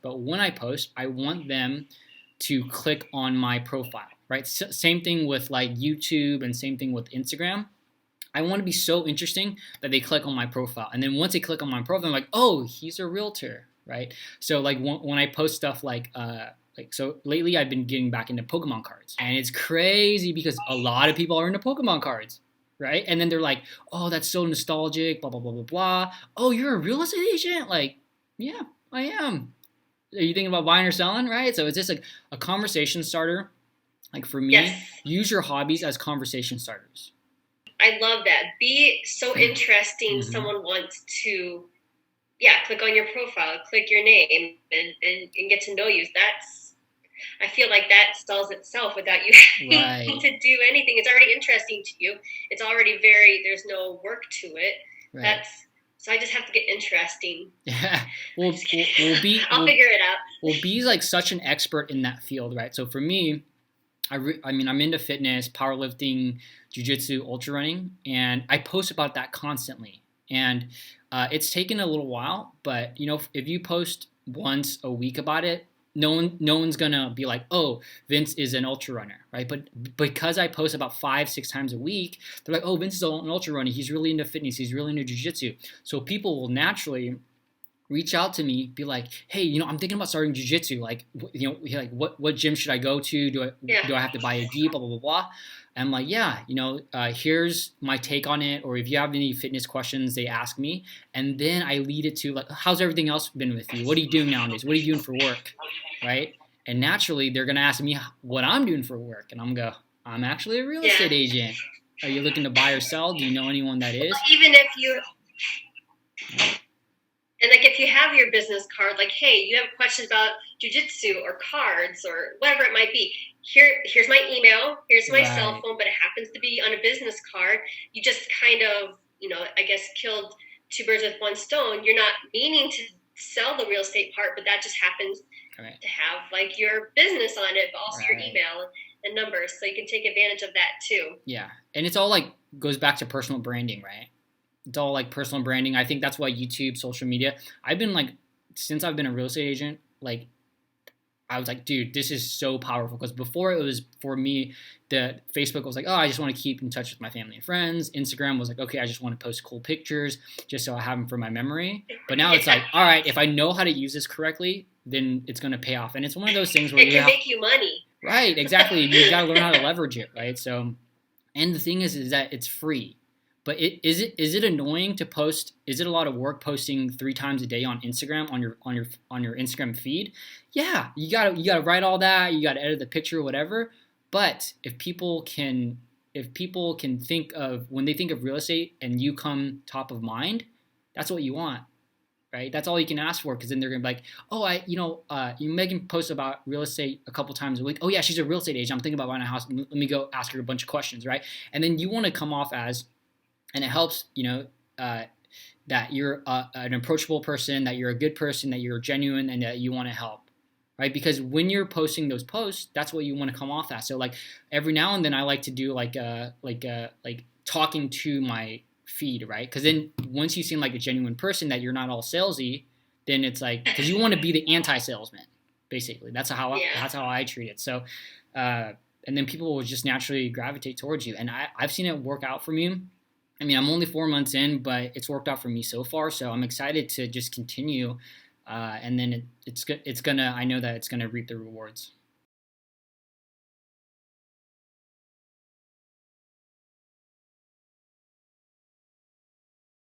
but when I post, I want them to click on my profile, right? Same thing with like YouTube and same thing with Instagram. I want to be so interesting that they click on my profile. And then once they click on my profile, I'm like, oh, he's a realtor, right? So like when I post stuff so lately I've been getting back into Pokemon cards. And it's crazy because a lot of people are into Pokemon cards, right? And then they're like, oh, that's so nostalgic, blah, blah, blah, blah, blah. Oh, you're a real estate agent? Like, yeah, I am. Are you thinking about buying or selling, right? So it's just like a conversation starter. Like for me, Yes. use your hobbies as conversation starters. I love that. Be so interesting. Someone wants to, click on your profile, click your name, and get to know you. I feel like that sells itself without you having to do anything. It's already interesting to you. It's already there's no work to it. Right. So I just have to get interesting. Yeah. I'll figure it out. Well, B's like such an expert in that field, right? So for me, I mean, I'm into fitness, powerlifting, jiu-jitsu, ultra running, and I post about that constantly. And it's taken a little while, but if you post once a week about it, no one's gonna be like, oh, Vince is an ultra runner, right? But because I post about 5-6 times a week, they're like, oh, Vince is an ultra runner. He's really into fitness. He's really into jiu-jitsu. So people will naturally reach out to me, be like, hey, I'm thinking about starting jiu-jitsu. Like, like what gym should I go to? Do I have to buy a gi? Blah, blah, blah, blah. And I'm like, yeah, here's my take on it. Or if you have any fitness questions, they ask me. And then I lead it to like, how's everything else been with you? What are you doing nowadays? What are you doing for work? Right? And naturally, they're going to ask me what I'm doing for work. And I'm going to go, I'm actually a real estate agent. Are you looking to buy or sell? Do you know anyone that is? Even if you... And like if you have your business card, like, hey, you have questions about jiu-jitsu or cards or whatever it might be, here's my email, here's my cell phone, but it happens to be on a business card. You just kind of, I guess killed two birds with one stone. You're not meaning to sell the real estate part, but that just happens to have like your business on it, but also your email and numbers. So you can take advantage of that too. Yeah. And it's all like goes back to personal branding, right? It's all like personal branding. I think that's why YouTube, social media, I've been like, since I've been a real estate agent, like I was like, dude, this is so powerful. Because before it was for me, the Facebook was like, oh, I just want to keep in touch with my family and friends. Instagram was like, okay, I just want to post cool pictures just so I have them for my memory. But now it's like, all right, if I know how to use this correctly, then it's going to pay off. And it's one of those things where it can make you money. Right, exactly. You got to learn how to leverage it, right? So, and the thing is that it's free. But is it annoying to post? Is it a lot of work posting 3 times a day on Instagram on your Instagram feed? Yeah, you gotta write all that. You gotta edit the picture, whatever. But if people can think of, when they think of real estate and you come top of mind, that's what you want, right? That's all you can ask for, because then they're gonna be like, oh, Megan posts about real estate a couple times a week. Oh yeah, she's a real estate agent. I'm thinking about buying a house. Let me go ask her a bunch of questions, right? And then you want to come off as, and it helps, that you're an approachable person, that you're a good person, that you're genuine, and that you want to help, right? Because when you're posting those posts, that's what you want to come off as. So like every now and then, I like to do like talking to my feed, right? Because then once you seem like a genuine person, that you're not all salesy, then it's like, because you want to be the anti-salesman, basically. That's how I treat it. So, and then people will just naturally gravitate towards you, and I've seen it work out for me. I mean, I'm only 4 months in, but it's worked out for me so far. So I'm excited to just continue, and then I know that it's gonna reap the rewards.